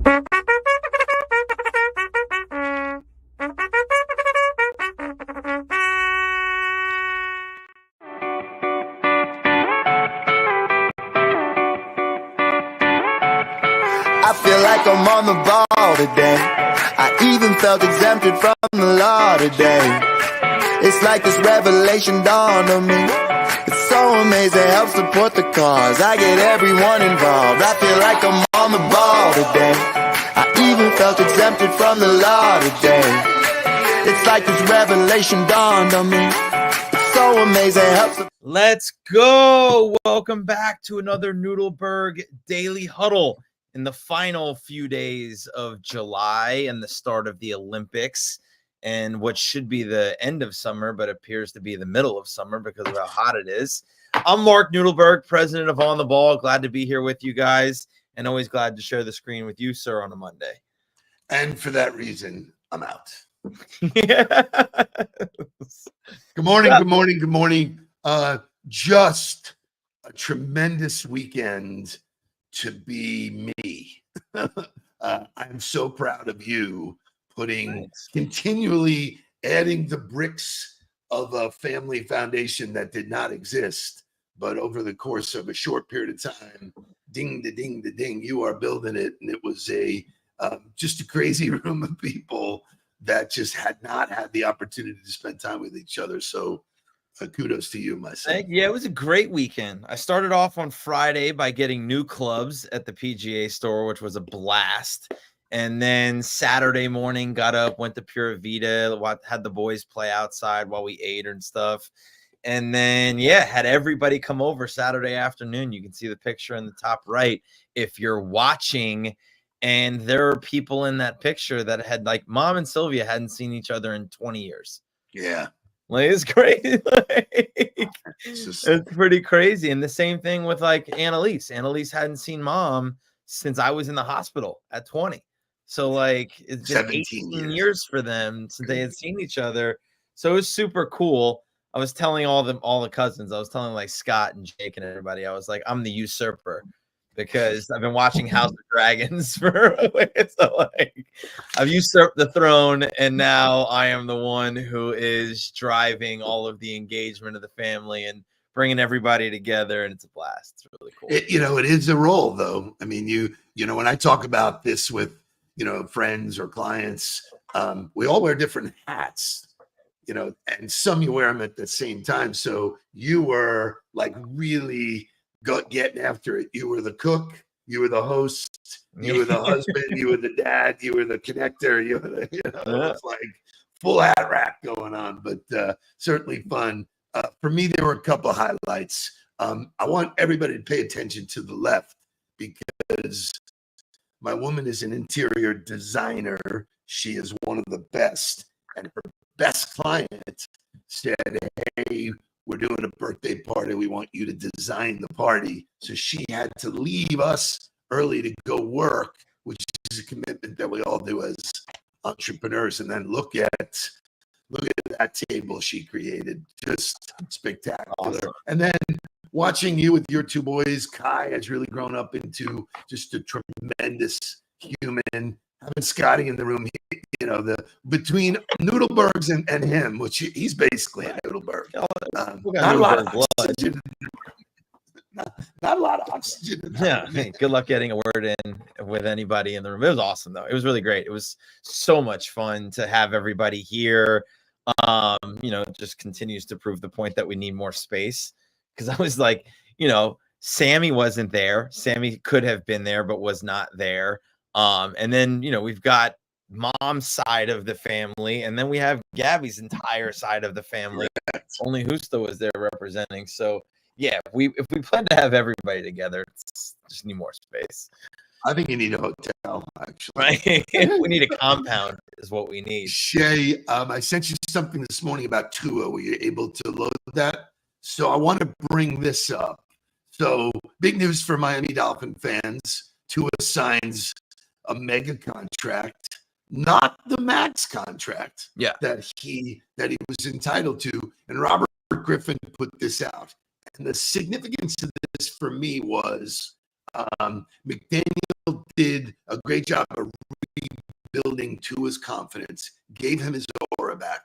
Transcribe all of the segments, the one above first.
I feel like I'm on the ball today. I even felt exempted from the law today. It's like this revelation dawned on me. It's so amazing, helps support the cause. I get everyone involved. I feel like I'm on the ball today. I even felt exempted from the law today. It's like this revelation dawned on me. It's so amazing, helps. Let's go. Welcome back to another Nudelberg Daily Huddle in the final few days of July and the start of the Olympics and what should be the end of summer, but appears to be the middle of summer because of how hot it is. I'm Mark Nudelberg, president of On the Ball. Glad to be here with you guys and always glad to share the screen with you, sir, on a Monday. And for that reason, I'm out. Yes. Good morning, good morning, good morning. Just a tremendous weekend to be me. I'm so proud of you putting continually adding the bricks of a family foundation that did not exist, but over the course of a short period of time, ding, da, ding, da, ding, you are building it. And it was just a crazy room of people that just had not had the opportunity to spend time with each other. So kudos to you, my son. Yeah, it was a great weekend. I started off on Friday by getting new clubs at the PGA store, which was a blast. And then Saturday morning, got up, went to Pura Vida, had the boys play outside while we ate and stuff. And then, yeah, had everybody come over Saturday afternoon. You can see the picture in the top right if you're watching. And there are people in that picture that had, like, Mom and Sylvia hadn't seen each other in 20 years. Yeah. Like, it's crazy. It's pretty crazy. And the same thing with like Annalise. Annalise hadn't seen Mom since I was in the hospital at 20. So like it's been 18 years for them since they had seen each other. So it was super cool. I was telling all the cousins, I was telling like Scott and Jake and everybody, I was like, I'm the usurper. Because I've been watching House of Dragons for a way. So like I've usurped the throne and now I am the one who is driving all of the engagement of the family and bringing everybody together, and it's a blast. It's really cool. It is a role though. I mean, you know, when I talk about this with, friends or clients, we all wear different hats, and some you wear them at the same time. So you were like really getting after it. You were the cook, you were the host, you were the husband, you were the dad, you were the connector, you were the, it was like full hat rack going on, but certainly fun. For me, there were a couple of highlights. I want everybody to pay attention to the left because my woman is an interior designer. She is one of the best, and her best client said, hey, we're doing a birthday party. We want you to design the party. So she had to leave us early to go work, which is a commitment that we all do as entrepreneurs. And then look at that table she created. Just spectacular. Awesome. And then watching you with your two boys, Kai has really grown up into just a tremendous human. Having Scotty in the room, between Nudelbergs and him, which he's basically a Nudelberg. Not a lot of oxygen. Not a lot of oxygen. Yeah. Hey, good luck getting a word in with anybody in the room. It was awesome though. It was really great. It was so much fun to have everybody here. Just continues to prove the point that we need more space. Because I was like, Sammy wasn't there. Sammy could have been there, but was not there. And then, we've got Mom's side of the family, and then we have Gabby's entire side of the family. Only Justo was there representing. So yeah, if we plan to have everybody together, just need more space. I think you need a hotel, actually. Right? We need a compound is what we need. Shay, I sent you something this morning about Tua. Were you able to load that? So I want to bring this up. So big news for Miami Dolphin fans. Tua signs a mega contract, not the max contract that he was entitled to. And Robert Griffin put this out. And the significance of this for me was McDaniel did a great job of rebuilding Tua's confidence, gave him his aura back.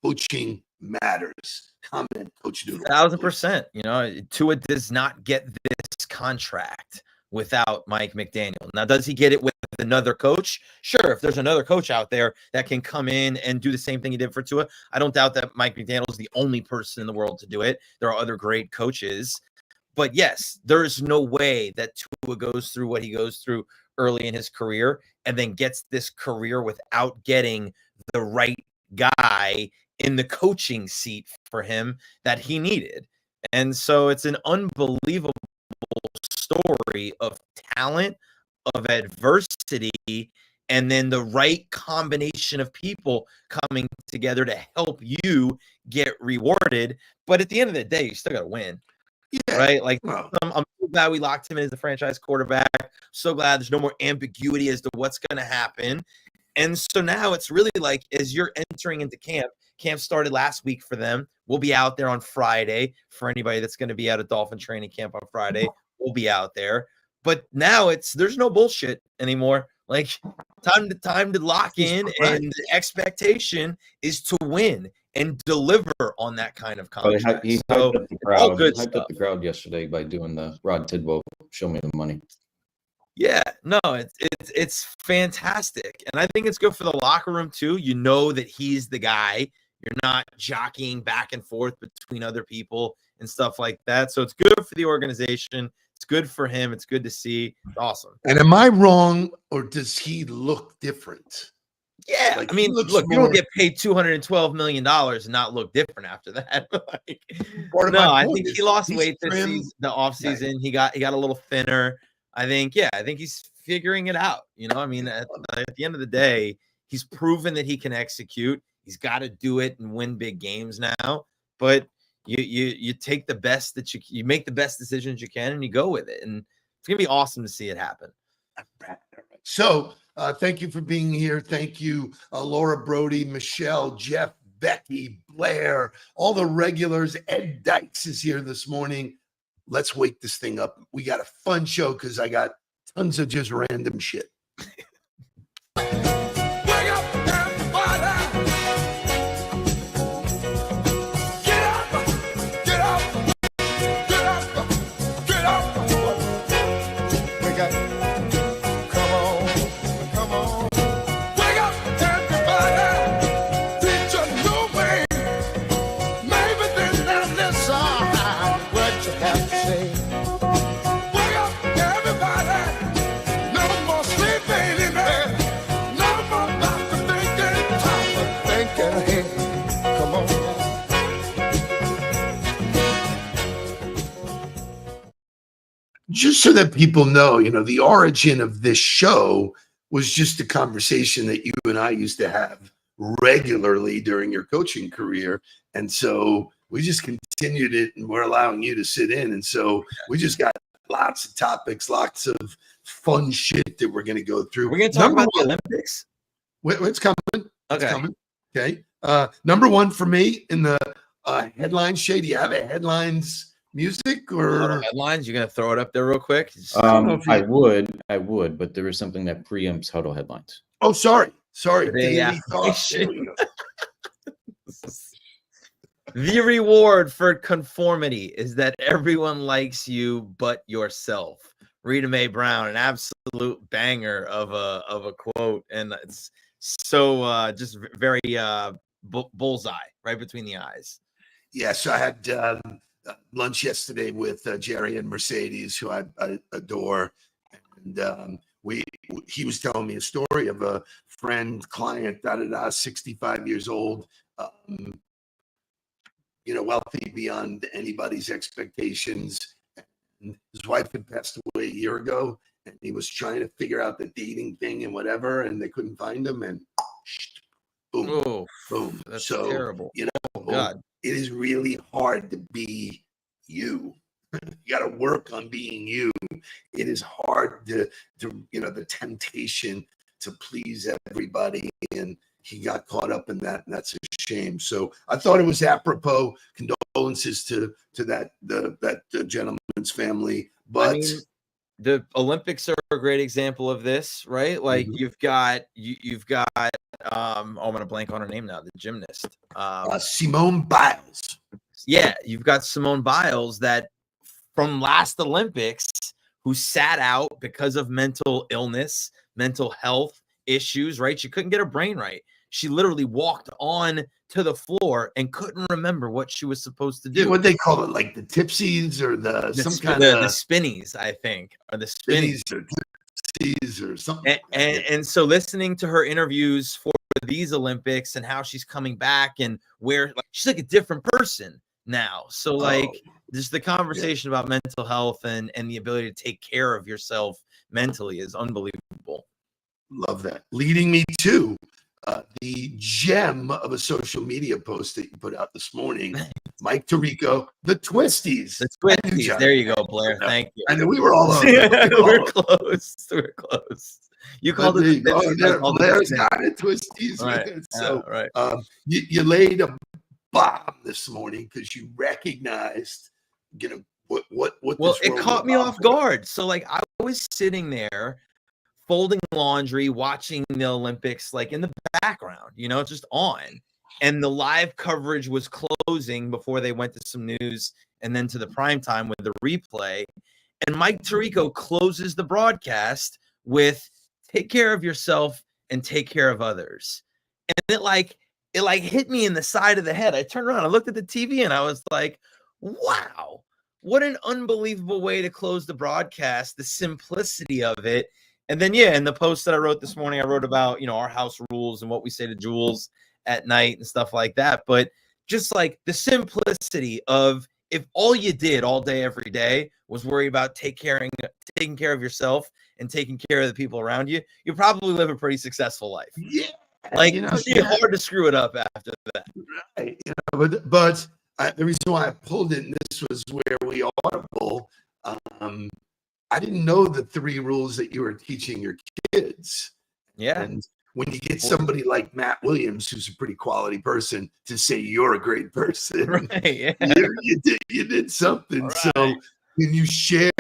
Coaching matters. Comment, Coach Noodle. 1,000%. You know, Tua does not get this contract without Mike McDaniel. Now, does he get it with another coach? Sure. If there's another coach out there that can come in and do the same thing he did for Tua, I don't doubt that Mike McDaniel is the only person in the world to do it. There are other great coaches. But yes, there is no way that Tua goes through what he goes through early in his career and then gets this career without getting the right guy in the coaching seat for him that he needed. And so it's an unbelievable story of talent, of adversity, and then the right combination of people coming together to help you get rewarded. But at the end of the day, you still got to win. Yeah. Right? Like, I'm so glad we locked him in as the franchise quarterback. So glad there's no more ambiguity as to what's going to happen. And so now it's really like, as you're entering into camp started last week for them. We'll be out there on Friday. For anybody that's going to be out at Dolphin training camp on Friday, we'll be out there. But now there's no bullshit anymore. Like, time to lock in, and the expectation is to win and deliver on that kind of contract. He hyped up the crowd. He hyped up the crowd yesterday by doing the Rod Tidwell "Show Me the Money." Yeah, no, it's fantastic, and I think it's good for the locker room too. You know that he's the guy. You're not jockeying back and forth between other people and stuff like that. So it's good for the organization. It's good for him. It's good to see. It's awesome. And am I wrong, or does he look different? Yeah, like, I mean, look, you don't get paid $212 million and not look different after that. Like, no, I think he lost weight this season, the offseason. Right. He got a little thinner. I think he's figuring it out. You know, I mean, at the end of the day, he's proven that he can execute. He's got to do it and win big games now. But you take the best that you make the best decisions you can and you go with it. And it's gonna be awesome to see it happen. So thank you for being here. Thank you, Laura Brody, Michelle, Jeff, Becky, Blair, all the regulars. Ed Dykes is here this morning. Let's wake this thing up. We got a fun show because I got tons of just random shit. Just so that people know, you know, the origin of this show was just a conversation that you and I used to have regularly during your coaching career. And so we just continued it, and we're allowing you to sit in. And so we just got lots of topics, lots of fun shit that we're going to go through. We're going to talk about the Olympics. It's coming. Okay. It's coming. Okay. Number one for me in the headline shade. Do you have a headlines music or headlines? You're gonna throw it up there real quick? I would, but there is something that preempts Huddle headlines. Oh, sorry. The reward for conformity is that everyone likes you but yourself. Rita Mae Brown, an absolute banger of a quote, and it's so just very bullseye right between the eyes. Yes, I had lunch yesterday with Jerry and Mercedes, who I adore, and he was telling me a story of a friend, client, 65 years old, wealthy beyond anybody's expectations. And his wife had passed away a year ago, and he was trying to figure out the dating thing and whatever, and they couldn't find him, and boom, boom. That's terrible. Oh, God. It is really hard to be you. You got to work on being you. It is hard to the temptation to please everybody, and he got caught up in that, and that's a shame. So I thought it was apropos. Condolences to that gentleman's family, but the Olympics are a great example of this, right? Like you've got I'm gonna blank on her name now, the gymnast. Simone Biles. Yeah, you've got Simone Biles that from last Olympics who sat out because of mental illness, mental health issues, right? She couldn't get her brain right. She literally walked on to the floor and couldn't remember what she was supposed to do. What they call it, like the tipsies or the spinnies, I think, or the spinnies or tipsies or something. And so listening to her interviews for these Olympics and how she's coming back and where she's like a different person now. So like just the conversation about mental health and the ability to take care of yourself mentally is unbelievable. Love that. Leading me to the gem of a social media post that you put out this morning, Mike Tirico, the Twisties. The Twisties. There you go, Blair. Thank you. I know we were all over. We're close. We're close. You called it Blair's got it, Twisties. Right. So right. You laid a bomb this morning because you recognized, what well, it caught me off guard. So like I was sitting there folding laundry, watching the Olympics, like in the background, just on. And the live coverage was closing before they went to some news and then to the prime time with the replay. And Mike Tirico closes the broadcast with take care of yourself and take care of others. And it hit me in the side of the head. I turned around, I looked at the TV and I was like, wow, what an unbelievable way to close the broadcast, the simplicity of it. And then, in the post that I wrote this morning, I wrote about, our house rules and what we say to Jules at night and stuff like that. But just like the simplicity of if all you did all day, every day was worry about taking care of yourself and taking care of the people around you, you probably live a pretty successful life. Yeah. It's hard to screw it up after that. Right. But the reason why I pulled it, and this was where we audible, I didn't know the 3 rules that you were teaching your kids. Yeah. And when you get somebody like Matt Williams, who's a pretty quality person, to say you're a great person, right? Yeah. You did something. Right. So can you share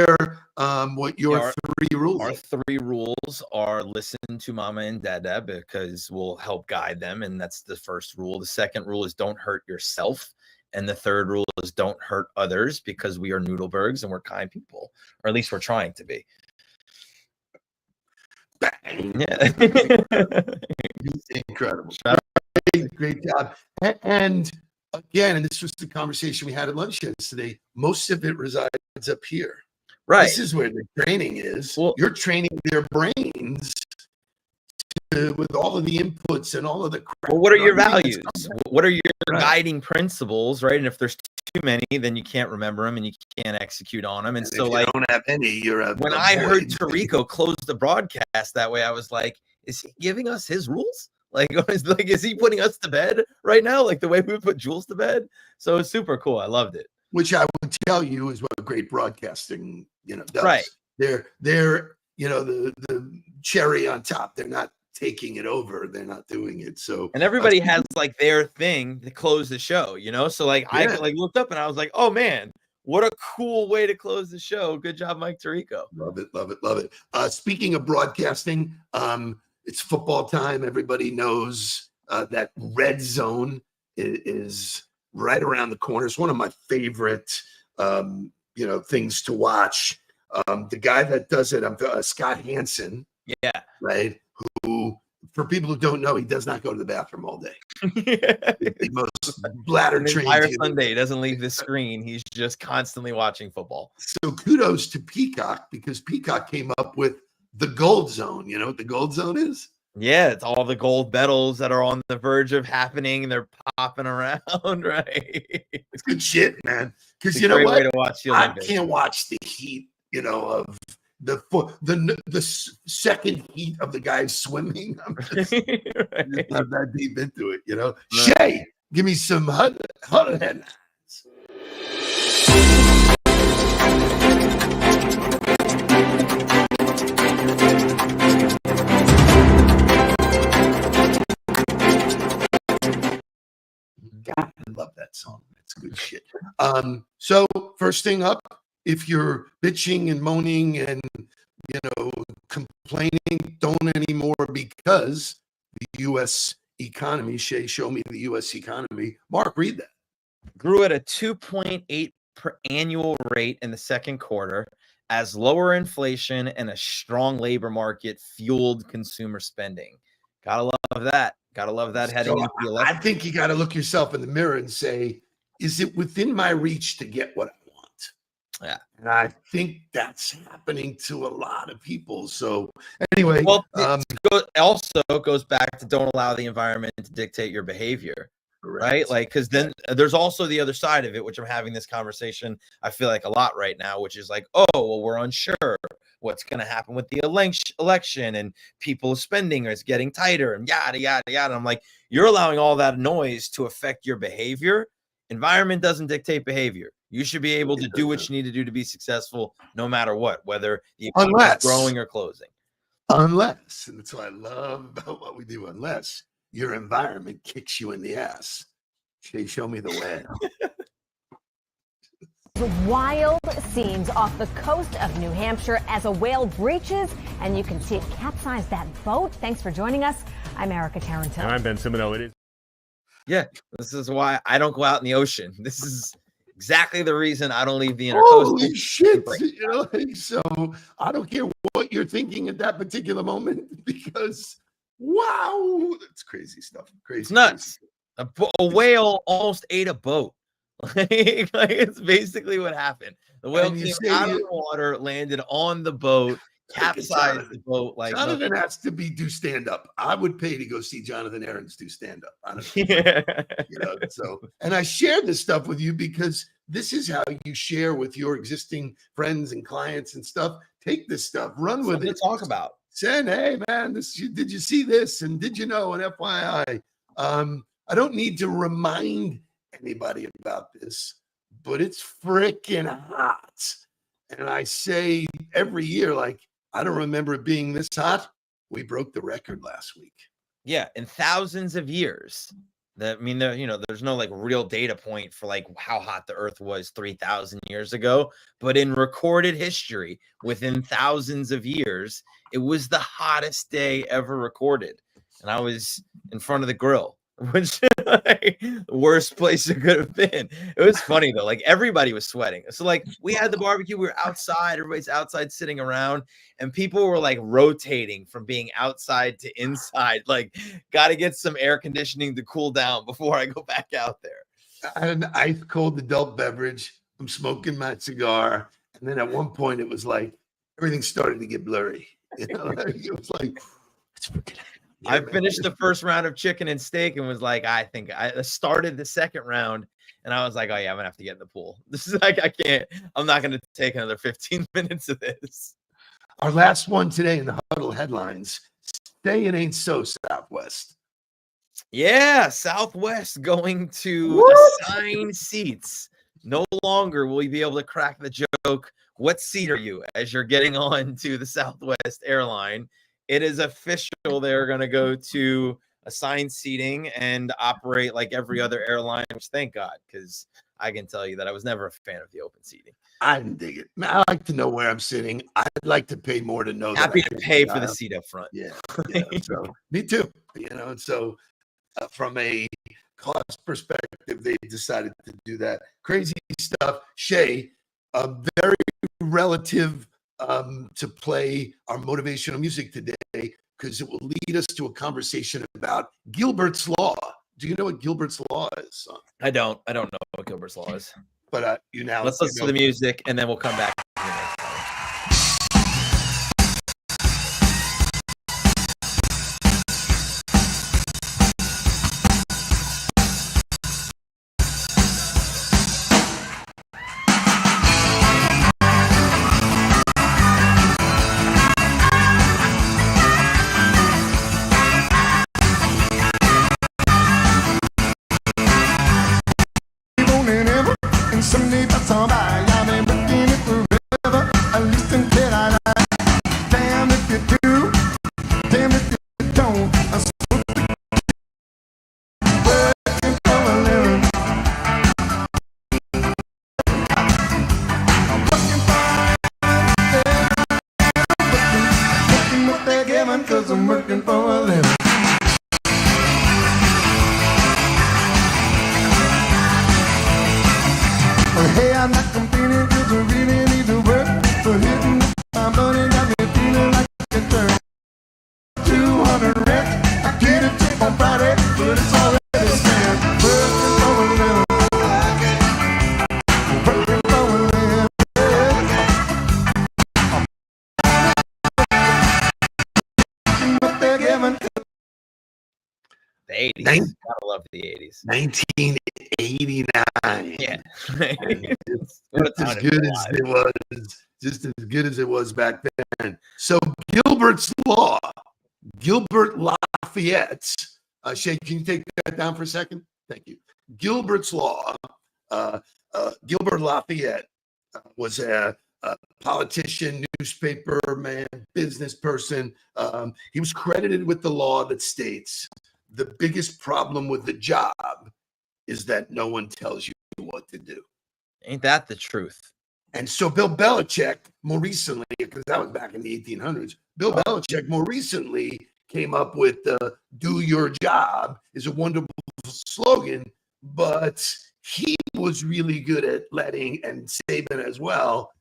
what your 3 rules are? Our 3 rules are listen to Mama and Dada because we'll help guide them. And that's the first rule. The second rule is don't hurt yourself. And the third rule is don't hurt others because we are Nudelbergs and we're kind people, or at least we're trying to be. Bang. Yeah. Incredible. Great job. And again, and this was the conversation we had at lunch yesterday, most of it resides up here. Right. This is where the training is. Well, you're training their brains with all of the inputs and all of the crap. Well, what are your values? What are your guiding principles, right? And if there's too many, then you can't remember them and you can't execute on them. And so, if you don't have any, when I heard Tirico close the broadcast that way, I was like, is he giving us his rules? Is he putting us to bed right now? Like the way we would put Jules to bed? So it's super cool. I loved it. Which I would tell you is what great broadcasting, does. Right. They're the cherry on top. They're not taking it over. They're not doing it. So, and everybody has like their thing to close the show, So I looked up and I was like, oh man, what a cool way to close the show. Good job, Mike Tirico. Love it. Love it. Love it. Speaking of broadcasting, it's football time. Everybody knows that red zone is right around the corner. It's one of my favorite, things to watch. The guy that does it, Scott Hansen. Yeah. Right. Who, for people who don't know, he does not go to the bathroom all day. The most bladder trained. Entire Sunday, he doesn't leave the screen. He's just constantly watching football. So kudos to Peacock because Peacock came up with the gold zone. You know what the gold zone is? Yeah, it's all the gold medals that are on the verge of happening. They're popping around, right? It's good shit, man. Because you know what? Way to watch the Olympics. I can't watch the heat, of the second heat of the guys swimming. I'm just, right. Not that deep into it, Right. Shay, give me some Huddle headlines. God, I love that song. That's good shit. So first thing up, if you're bitching and moaning and, complaining, don't anymore, because the U.S. economy, Shay, show me the U.S. economy. Mark, read that. Grew at a 2.8 per annual rate in the second quarter as lower inflation and a strong labor market fueled consumer spending. Gotta love that. Gotta love that heading into the election. I think you got to look yourself in the mirror and say, is it within my reach to get what I want? Yeah. And I think that's happening to a lot of people. So anyway, it also goes back to don't allow the environment to dictate your behavior. Correct. Right? Like, because then there's also the other side of it, which I'm having this conversation, I feel like a lot right now, which is like, oh, well, we're unsure what's going to happen with the election and people's spending is getting tighter and yada, yada, yada. I'm like, you're allowing all that noise to affect your behavior. Environment doesn't dictate behavior. You should be able to do what you need to do to be successful, no matter what, whether the economy is growing or closing. Unless, and that's what I love about what we do, unless your environment kicks you in the ass. Show me the way. Wild scenes off the coast of New Hampshire as a whale breaches, and you can see it capsize that boat. Thanks for joining us. I'm Erica Taranto. And I'm Ben Simino. It is. Yeah, this is why I don't go out in the ocean. This is exactly the reason I don't leave the intercoastal. Holy shit! So I don't care what you're thinking at that particular moment, because wow, that's crazy stuff. Crazy, it's nuts. Crazy. A whale almost ate a boat. like it's basically what happened. The whale came out of the water, landed on the boat, capsized the boat. Like Jonathan has to do stand up. I would pay to go see Jonathan Aarons do stand up. Honestly, So, and I share this stuff with you because this is how you share with your existing friends and clients and stuff. Take this stuff, run with it. Talk about. Saying, hey man, did you see this? And did you know? And FYI, I don't need to remind anybody about this, but it's freaking hot. And I say every year, like, I don't remember it being this hot. We broke the record last week. Yeah, in thousands of years. There's no like real data point for like how hot the earth was 3,000 years ago, but in recorded history, within thousands of years, it was the hottest day ever recorded. And I was in front of the grill, which like, the worst place it could have been. It was funny though, like everybody was sweating. So like we had the barbecue, we were outside, everybody's outside sitting around, and people were like rotating from being outside to inside. Like, got to get some air conditioning to cool down before I go back out there. I had an ice cold adult beverage. I'm smoking my cigar, and then at one point it was like everything started to get blurry. It was like, let's forget it. Yeah, I finished the first round of chicken and steak and was like, I think I started the second round and I was like, oh yeah, I'm gonna have to get in the pool. This is like, I'm not gonna take another 15 minutes of this. Our last one today in the Huddle headlines: Say It Ain't So, Southwest. Yeah, Southwest going to assign seats. No longer will you be able to crack the joke, what seat are you, as you're getting on to the Southwest airline. It is official. They're going to go to assigned seating and operate like every other airline, which thank God, because I can tell you that I was never a fan of the open seating. I didn't dig it. I like to know where I'm sitting. I'd like to pay more to know. Happy to pay for the seat up front. Yeah. So me too. So from a cost perspective, they decided to do that. Crazy stuff. Shay, very relative to play our motivational music today, because it will lead us to a conversation about Gilbert's Law. Do you know what Gilbert's Law is? I don't know what Gilbert's Law is. But you now let's listen to the music and then we'll come back. for a living. Well, hey, I'm not complaining 'cause I really need to work. But hitting my money got me feeling like a turd. 200 rent, I get a check on Friday, but it's already spent. Working for a living. Working for a living. But they're giving The 80s. Gotta love the 80s. 1989. Yeah. Just as good as it was. Just as good as it was back then. So Gilbert's Law. Gilbert Lafayette. Shay, can you take that down for a second? Thank you. Gilbert's Law. Gilbert Lafayette was a politician, newspaper man, business person. He was credited with the law that states the biggest problem with the job is that no one tells you what to do. Ain't that the truth? And so Bill Belichick, more recently, because that was back in the 1800s, Bill Belichick more recently came up with do your job is a wonderful slogan, but he was really good at letting, and Saban as well,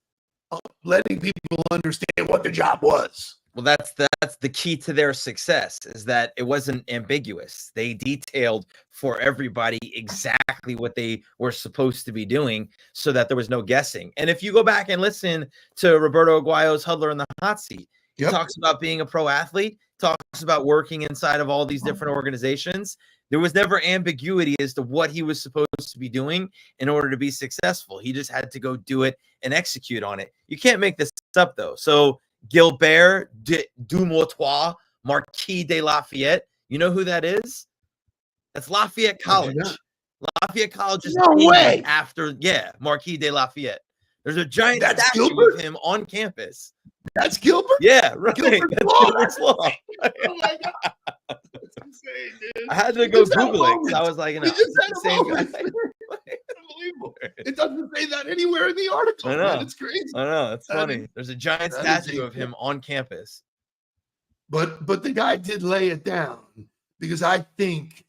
letting people understand what the job was. Well, that's the key to their success, is that it wasn't ambiguous. They detailed for everybody exactly what they were supposed to be doing so that there was no guessing. And if you go back and listen to Roberto Aguayo's Huddler in the Hot Seat, he talks about being a pro athlete, talks about working inside of all these different organizations. There was never ambiguity as to what he was supposed to be doing in order to be successful. He just had to go do it and execute on it. You can't make this up, though. So Gilbert du Motois, Marquis de Lafayette. You know who that is? That's Lafayette College. Lafayette College is named after, Marquis de Lafayette. There's a giant statue of him on campus. That's Gilbert? Yeah, right. Gilbert's Law. Oh my God. That's insane, dude. I had to go Google it because I was like, It's the same guy. Unbelievable. It doesn't say that anywhere in the article. I know. Man. It's crazy. I know. It's funny. There's a giant statue of him on campus. But the guy did lay it down, because I think,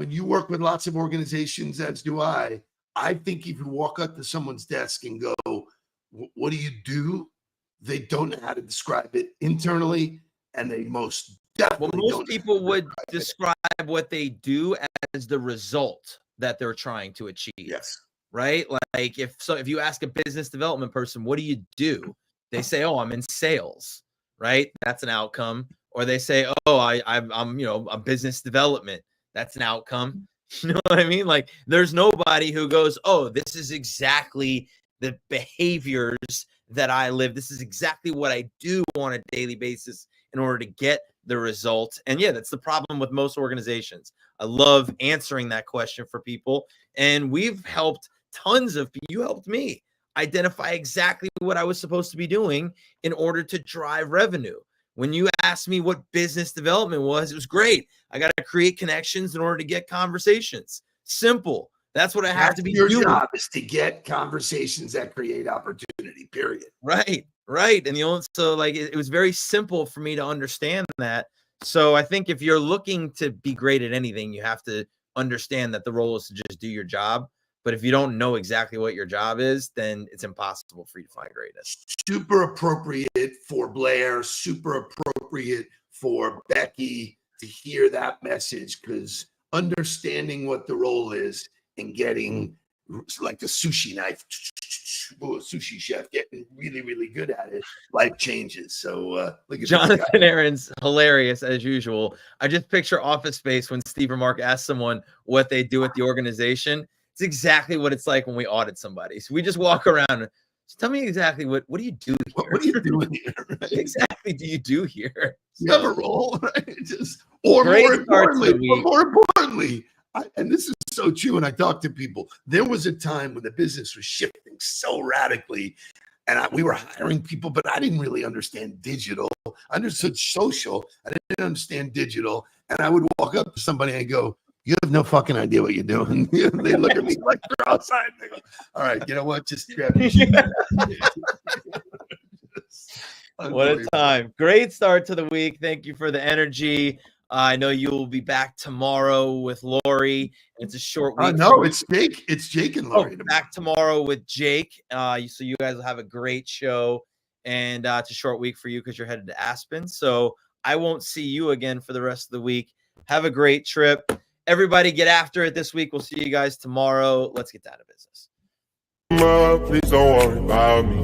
you work with lots of organizations, as do I. I think if you walk up to someone's desk and go, what do you do? They don't know how to describe it internally, and they most definitely most people would describe what they do as the result that they're trying to achieve. Yes. Right? Like if you ask a business development person, what do you do? They say, oh, I'm in sales, right? That's an outcome. Or they say, oh, I'm business development. That's an outcome. You know what I mean? Like there's nobody who goes, oh, this is exactly the behaviors that I live. This is exactly what I do on a daily basis in order to get the result. And yeah, that's the problem with most organizations. I love answering that question for people. And we've helped tons of people. You helped me identify exactly what I was supposed to be doing in order to drive revenue. When you asked me what business development was, it was great. I got to create connections in order to get conversations. Simple. That's what I have to be doing. Your job is to get conversations that create opportunity, period. Right. And it was very simple for me to understand that. So I think if you're looking to be great at anything, you have to understand that the role is to just do your job. But if you don't know exactly what your job is, then it's impossible for you to find greatness. Super appropriate for Blair, super appropriate for Becky to hear that message, because understanding what the role is and getting like the sushi knife, a sushi chef getting really, really good at it, life changes. So look at Jonathan Aaron's hilarious as usual. I just picture Office Space when Steve or Mark asks someone what they do at the organization. It's exactly what it's like when we audit somebody. So we just walk around and tell me exactly what do you do here? What are you doing here? Right? What exactly do you do here? You have a role, right? More importantly, and this is so true when I talk to people, there was a time when the business was shifting so radically, and we were hiring people, but I didn't really understand digital. I understood social. I didn't understand digital. And I would walk up to somebody and go, you have no fucking idea what you're doing. They look at me like they're outside. They go, all right, you know what? Just grab your shit. What a time. Great start to the week. Thank you for the energy. I know you will be back tomorrow with Lori. It's a short week. No, it's Jake. It's Jake and Lori. Back tomorrow with Jake. So you guys will have a great show. And it's a short week for you because you're headed to Aspen. So I won't see you again for the rest of the week. Have a great trip. Everybody get after it this week. We'll see you guys tomorrow. Let's get down to business. Please don't worry about me.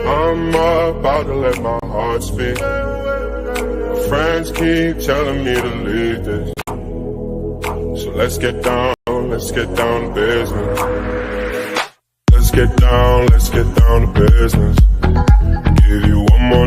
I'm about to let my heart speak. My friends keep telling me to leave this. So let's get down to business. Let's get down to business. Give you one more